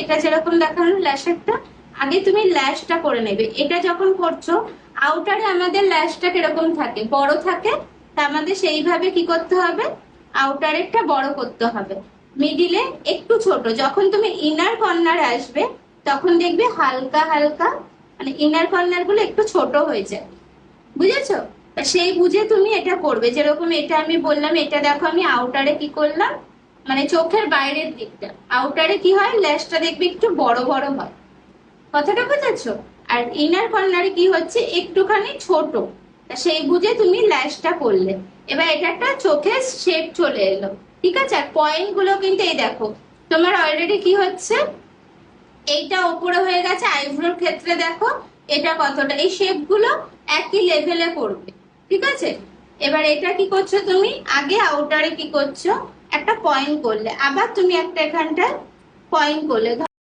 এটা যেরকম দেখানো ল্যাশেরটা, আগে তুমি ল্যাশটা করে নেবে। এটা যখন করছো আউটারে আমাদের ল্যাশটা কিরকম থাকে, বড় থাকে, তা আমাদের সেইভাবে কি করতে হবে, আউটারেরটা বড় করতে হবে, মিডিলে একটু ছোট। যখন তুমি ইনার কর্নার আসবে তখন দেখবে হালকা হালকা মানে ইনার কর্নার গুলো একটু ছোট হয়ে যায়, বুঝেছো? সেই বুঝে তুমি এটা করবে। যেরকম এটা আমি বললাম, এটা দেখো আমি আউটারে কি করলাম, মানে চোখের বাইরের দিকটা আউটারে কি হয়, ল্যাশটা দেখবে একটু বড় বড় হয়, কথাটা বুঝেছো? আর ইনার কর্নারে কি হচ্ছে, একটুখানি ছোট। সেই বুঝে তুমি ল্যাশটা করলে, এবার এটা একটা চোখের শেপ চলে এলো, ঠিক আছে? আর পয়েন্ট গুলো কিন্তু এই দেখো তোমার অলরেডি কি হচ্ছে, এইটা উপরে হয়ে গেছে। আইব্রোর ক্ষেত্রে দেখো এটা কতটা, এই শেপ গুলো একই লেভেলে করবে, ঠিক আছে? এবার এটা কি করছো তুমি, আগে আউটারে কি করছো, একটা পয়েন্ট করলে, আবার তুমি একটা এখানটায় পয়েন্ট করলে।